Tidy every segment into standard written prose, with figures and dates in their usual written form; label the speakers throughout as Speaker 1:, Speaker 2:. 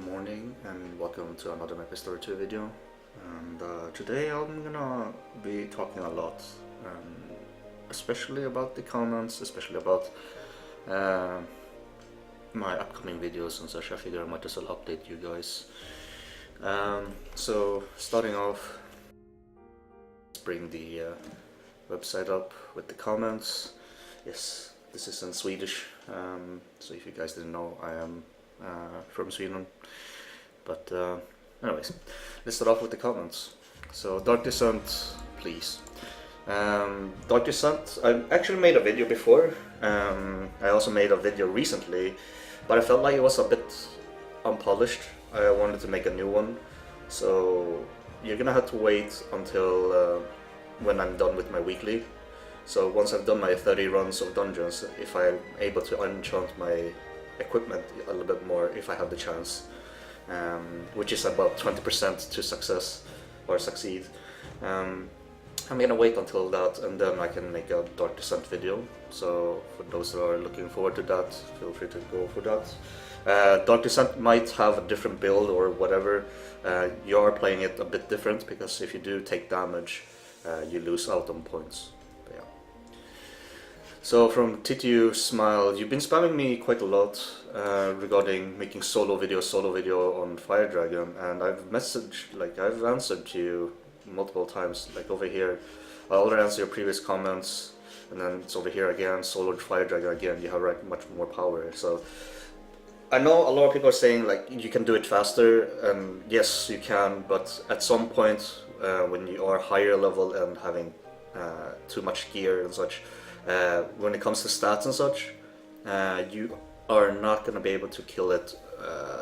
Speaker 1: Good morning and welcome to another Maplestory 2 video. And today I'm gonna be talking a lot, especially about the comments, especially about my upcoming videos and such. I figure I might as well update you guys. So starting off, let's bring the website up with the comments. Yes, this is in Swedish, so if you guys didn't know, I am from Sweden. But anyways, let's start off with the comments. So Dark Descent, please. Dark Descent, I actually made a video before. I also made a video recently, but I felt like it was a bit unpolished. I wanted to make a new one, so you're gonna have to wait until when I'm done with my weekly. So once I've done my 30 runs of dungeons, if I'm able to enchant my equipment a little bit more, if I have the chance, which is about 20% to success or succeed, I'm gonna wait until that, and then I can make a Dark Descent video. So for those that are looking forward to that, feel free to go for that. Dark Descent might have a different build or whatever. You are playing it a bit different, because if you do take damage, you lose out on points. But yeah. So from TTU Smile, you've been spamming me quite a lot regarding making solo video on Fire Dragon, and I've answered to you multiple times. Like over here, I already answered your previous comments, and then it's over here again, solo Fire Dragon again. You have much more power. So I know a lot of people are saying like you can do it faster, and yes you can, but at some point when you are higher level and having too much gear and such, when it comes to stats and such, you are not going to be able to kill it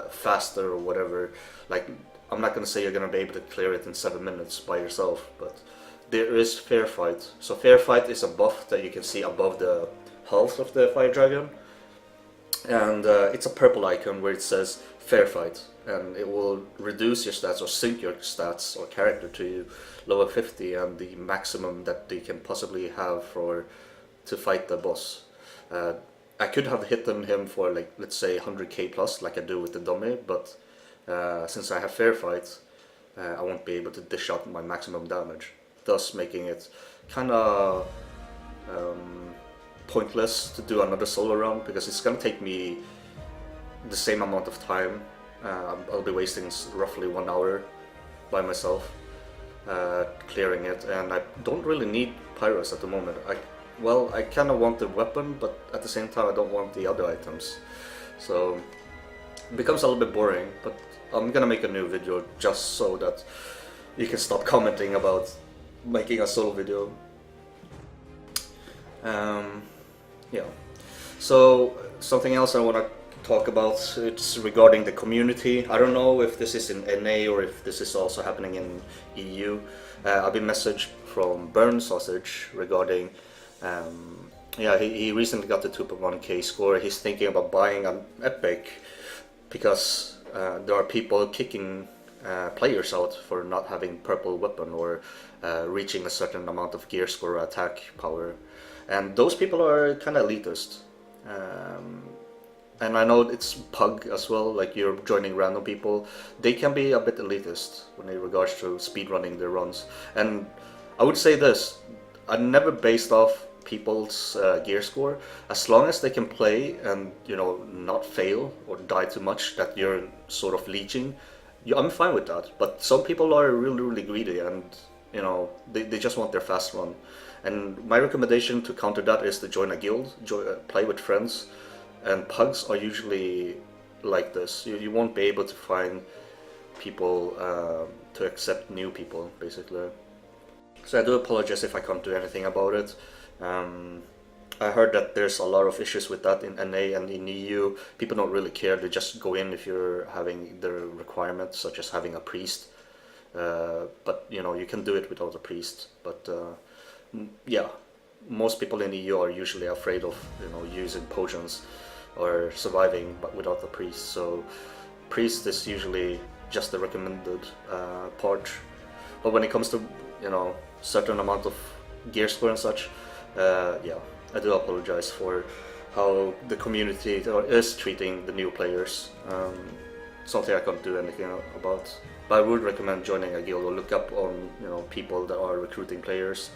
Speaker 1: faster or whatever. Like, I'm not going to say you're going to be able to clear it in 7 minutes by yourself, but there is Fair Fight. So Fair Fight is a buff that you can see above the health of the Fire Dragon, and it's a purple icon where it says Fair Fight, and it will reduce your stats or sync your stats or character to lower 50 and the maximum that they can possibly have to fight the boss. I could have hit him for, like, let's say 100k plus like I do with the dummy, but since I have Fair Fight, I won't be able to dish out my maximum damage, thus making it kinda pointless to do another solo round, because it's gonna take me the same amount of time. I'll be wasting roughly 1 hour by myself clearing it, and I don't really need pyros at the moment. I kind of want the weapon, but at the same time I don't want the other items, so it becomes a little bit boring. But I'm gonna make a new video just so that you can stop commenting about making a solo video. Yeah, so something else I want to talk about, it's regarding the community. I don't know if this is in NA or if this is also happening in EU. I've been messaged from Burn Sausage regarding he recently got the 2.1k score. He's thinking about buying an epic because there are people kicking players out for not having purple weapon or reaching a certain amount of gear score or attack power, and those people are kind of elitist. And I know it's pug as well, like you're joining random people. They can be a bit elitist when it regards to speedrunning their runs. And I would say this, I never based off people's gear score. As long as they can play and, you know, not fail or die too much that you're sort of leeching, I'm fine with that. But some people are really greedy, and you know, they just want their fast run. And my recommendation to counter that is to join a guild, play with friends. And pugs are usually like this. You won't be able to find people to accept new people, basically. So I do apologize if I can't do anything about it. I heard that there's a lot of issues with that in NA and in EU. People don't really care, they just go in if you're having the requirements, such as having a priest. But you know, you can do it without a priest. But yeah, most people in EU are usually afraid of, you know, using potions or surviving but without the priest. So priest is usually just the recommended part. But when it comes to, you know, certain amount of gear score and such, yeah, I do apologize for how the community is treating the new players. something I can't do anything about. But I would recommend joining a guild or look up on people that are recruiting players.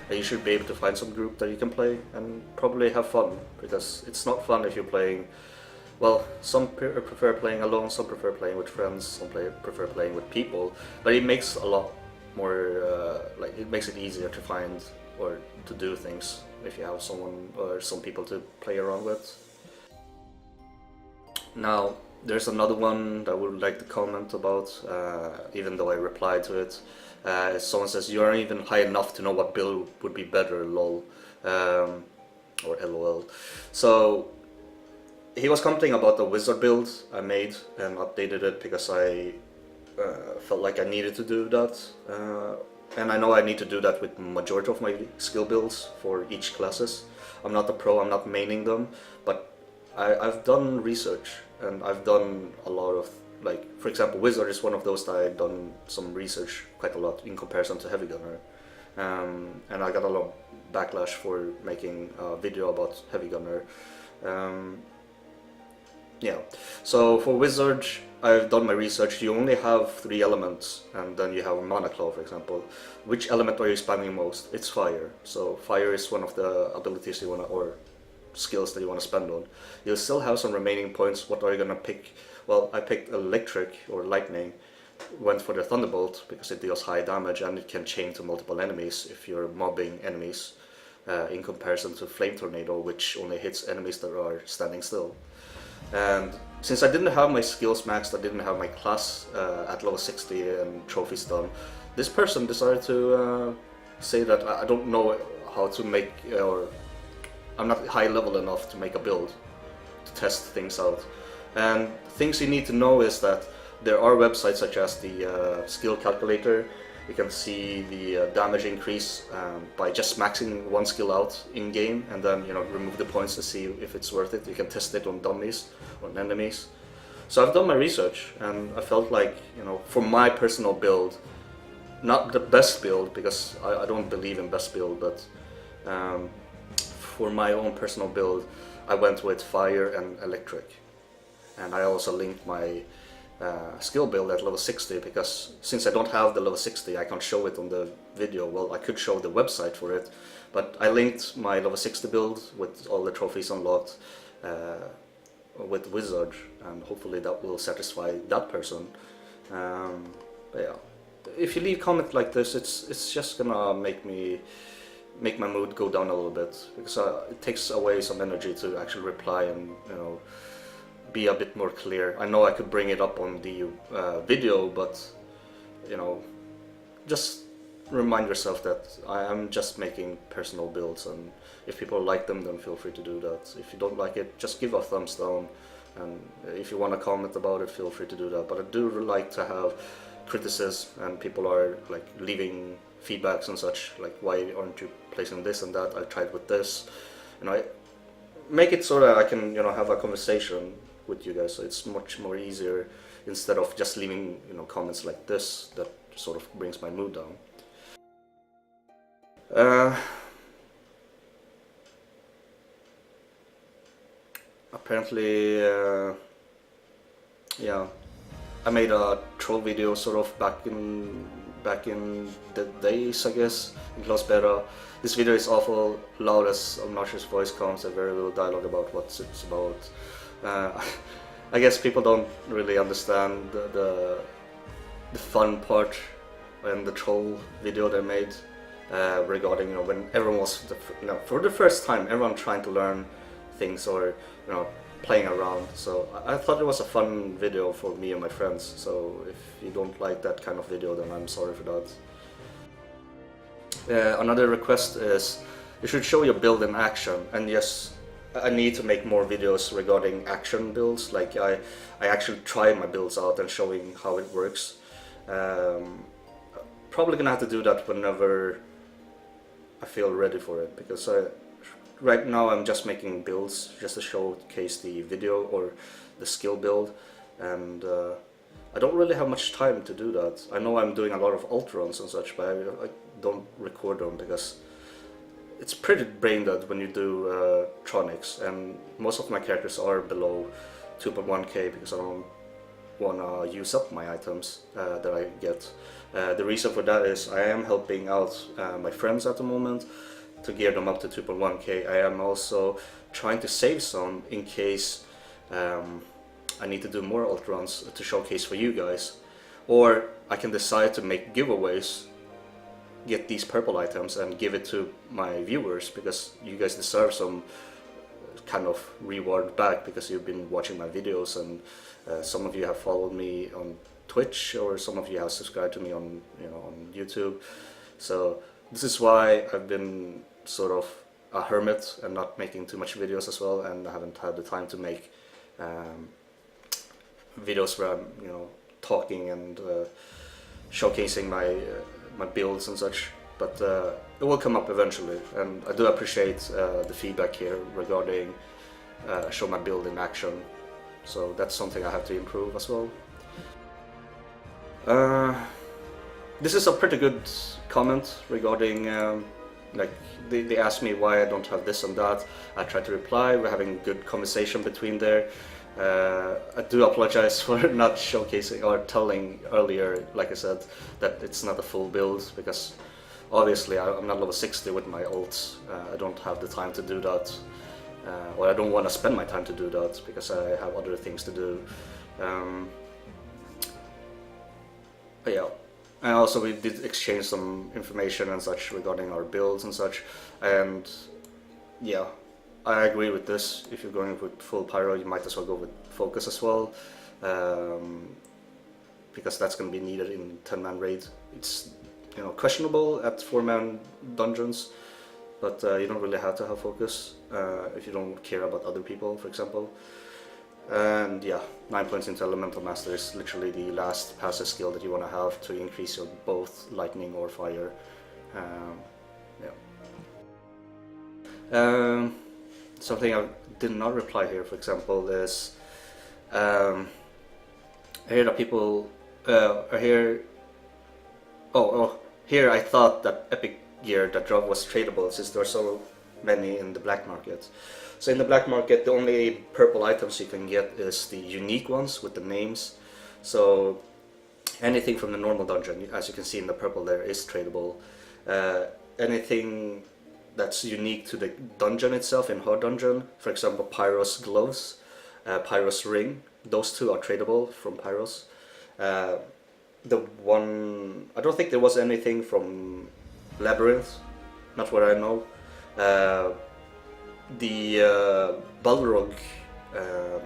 Speaker 1: And you should be able to find some group that you can play and probably have fun, because it's not fun if you're playing. Well, some prefer playing alone, some prefer playing with friends, some prefer playing with people. But it makes a lot more it makes it easier to find or to do things if you have someone or some people to play around with. Now, there's another one that I would like to comment about, even though I replied to it. Someone says, you aren't even high enough to know what build would be better, lol. Or lol. So, he was commenting about the wizard build I made and updated it because I felt like I needed to do that. And I know I need to do that with majority of my skill builds for each classes. I'm not a pro, I'm not maining them, but I've done research and I've done a lot of, like, for example, Wizard is one of those that I've done some research quite a lot in comparison to Heavy Gunner. And I got a lot of backlash for making a video about Heavy Gunner. Yeah, so for Wizard, I've done my research. You only have 3 elements, and then you have Mana Claw, for example. Which element are you spamming most? It's fire. So fire is one of the abilities you wanna, or skills that you wanna spend on. You'll still have some remaining points. What are you gonna pick? Well, I picked electric or lightning. Went for the thunderbolt because it deals high damage and it can chain to multiple enemies if you're mobbing enemies. In comparison to flame tornado, which only hits enemies that are standing still. And since I didn't have my skills maxed, I didn't have my class at level 60 and trophies done, this person decided to say that I don't know how to make, or I'm not high level enough to make a build, to test things out. And things you need to know is that there are websites such as the skill calculator. You can see the damage increase by just maxing one skill out in game, and then remove the points to see if it's worth it. You can test it on dummies, on enemies. So I've done my research, and I felt like for my personal build, not the best build because I don't believe in best build, but for my own personal build, I went with fire and electric, and I also linked my skill build at level 60 because since I don't have the level 60, I can't show it on the video. Well, I could show the website for it, but I linked my level 60 build with all the trophies unlocked with Wizard, and hopefully that will satisfy that person. But yeah, if you leave comment like this, it's just gonna make my mood go down a little bit because it takes away some energy to actually reply and be a bit more clear. I know I could bring it up on the video, but just remind yourself that I am just making personal builds, and if people like them, then feel free to do that. If you don't like it, just give a thumbs down, and if you want to comment about it, feel free to do that. But I do like to have criticism, and people are like leaving feedbacks and such, like why aren't you placing this and that, I tried with this, I make it so that I can have a conversation with you guys, so it's much more easier instead of just leaving comments like this that sort of brings my mood down. Apparently, yeah, I made a troll video sort of back in the days, I guess, in closed beta. This video is awful loud as obnoxious voice comes and very little dialogue about what it's about. I guess people don't really understand the fun part in the troll video they made regarding when everyone was for the first time, everyone trying to learn things or playing around. So I thought it was a fun video for me and my friends. So if you don't like that kind of video, then I'm sorry for that. Another request is you should show your build in action, and yes, I need to make more videos regarding action builds. Like I actually try my builds out and showing how it works. Probably gonna have to do that whenever I feel ready for it, because right now I'm just making builds just to showcase the video or the skill build, and I don't really have much time to do that. I know I'm doing a lot of alt runs and such, but I don't record them because it's pretty brain dead when you do tronics, and most of my characters are below 2.1k because I don't wanna use up my items that I get. The reason for that is I am helping out my friends at the moment to gear them up to 2.1k. I am also trying to save some in case I need to do more alt runs to showcase for you guys, or I can decide to make giveaways, get these purple items and give it to my viewers, because you guys deserve some kind of reward back because you've been watching my videos, and some of you have followed me on Twitch, or some of you have subscribed to me on on YouTube. So this is why I've been sort of a hermit and not making too much videos as well, and I haven't had the time to make videos where I'm talking and showcasing my builds and such. But it will come up eventually, and I do appreciate the feedback here regarding show my build in action. So that's something I have to improve as well. This is a pretty good comment regarding like they asked me why I don't have this and that. I try to reply. We're having a good conversation between there. I do apologize for not showcasing or telling earlier, like I said, that it's not a full build, because obviously I'm not level 60 with my ults. I don't have the time to do that, or I don't want to spend my time to do that because I have other things to do. But yeah, and also we did exchange some information and such regarding our builds and such, and yeah, I agree with this. If you're going with full pyro, you might as well go with focus as well, because that's going to be needed in 10-man raid. It's questionable at 4-man dungeons, but you don't really have to have focus if you don't care about other people, for example. And yeah, 9 points into Elemental Master is literally the last passive skill that you want to have to increase your both lightning or fire. Something I did not reply here, for example, is I hear that people are here. Here I thought that epic gear that drop was tradable, since there are so many in the black market. So in the black market, the only purple items you can get is the unique ones with the names. So anything from the normal dungeon, as you can see in the purple there, is tradable. Anything that's unique to the dungeon itself, in her dungeon, for example Pyros gloves, Pyros ring, those two are tradable from Pyros. The one, I don't think there was anything from Labyrinth, not what I know. The Balrog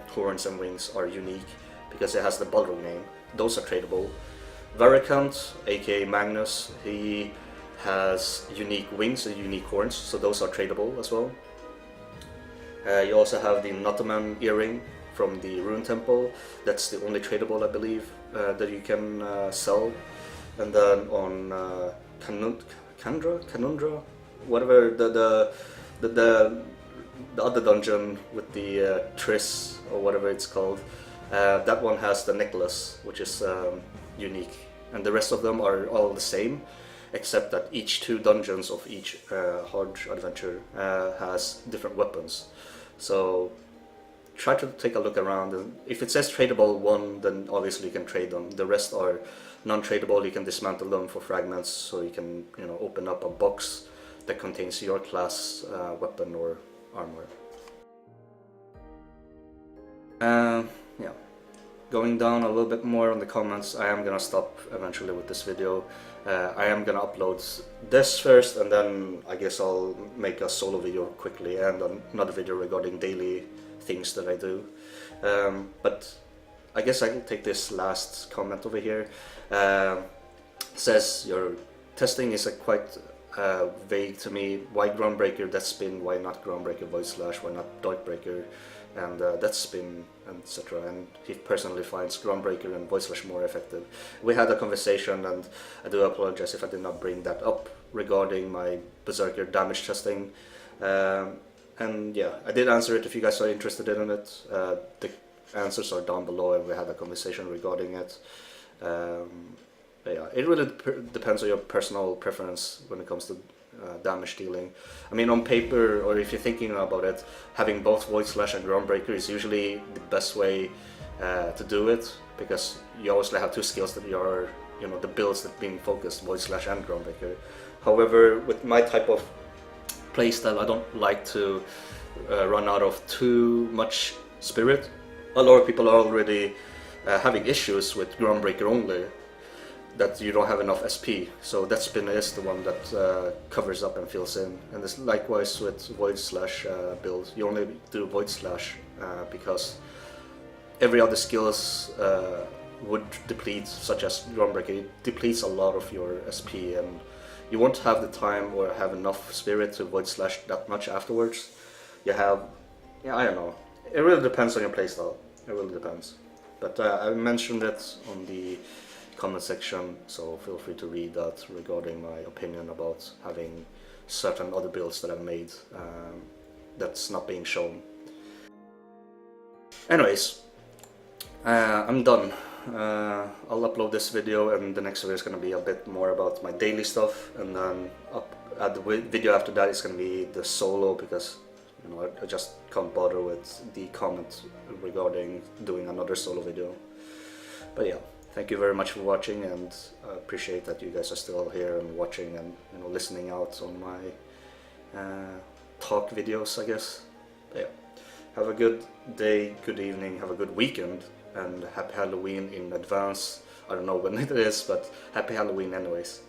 Speaker 1: horns and wings are unique because it has the Balrog name. Those are tradable. Varicant, aka Magnus, he has unique wings and unique horns, so those are tradable as well. You also have the Notaman earring from the Rune Temple. That's the only tradable, I believe, that you can sell. And then on Canundra, whatever the other dungeon with the Triss or whatever it's called, that one has the necklace, which is unique, and the rest of them are all the same, except that each 2 dungeons of each hard adventure has different weapons. So try to take a look around, and if it says tradable one, then obviously you can trade them. The rest are non-tradable. You can dismantle them for fragments, so you can open up a box that contains your class weapon or armor. Yeah, going down a little bit more on the comments, I am gonna stop eventually with this video. I am gonna upload this first, and then I guess I'll make a solo video quickly and another video regarding daily things that I do. But I guess I can take this last comment over here. Says your testing is quite vague to me. Why Groundbreaker, Death Spin? Why not Groundbreaker, Void Slash? Why not Darkbreaker and Death Spin, etc.? And he personally finds Groundbreaker and Void Slash more effective. We had a conversation, and I do apologize if I did not bring that up regarding my Berserker damage testing. And yeah, I did answer it if you guys are interested in it. The answers are down below, and we had a conversation regarding it. But yeah, it really depends on your personal preference when it comes to damage dealing. I mean, on paper, or if you're thinking about it, having both Void Slash and Groundbreaker is usually the best way to do it, because you obviously have two skills that are, you know, the builds that being focused, Void Slash and Groundbreaker. However, with my type of playstyle, I don't like to run out of too much spirit. A lot of people are already having issues with Groundbreaker only, that you don't have enough SP, so that spin is the one that covers up and fills in. And it's likewise with Void Slash build. You only do Void Slash because every other skills would deplete, such as Groundbreaker. It depletes a lot of your SP, and you won't have the time or have enough spirit to Void Slash that much afterwards. You have, yeah, I don't know. It really depends on your playstyle. It really depends. But I mentioned it on the comment section, so feel free to read that regarding my opinion about having certain other builds that I've made that's not being shown. Anyways, I'm done. I'll upload this video, and the next video is going to be a bit more about my daily stuff, and then the video after that is going to be the solo, because you know, I just can't bother with the comment regarding doing another solo video. But yeah, thank you very much for watching, and I appreciate that you guys are still here and watching and, you know, listening out on my talk videos, I guess. But yeah, have a good day, good evening, have a good weekend, and happy Halloween in advance. I don't know when it is, but happy Halloween anyways.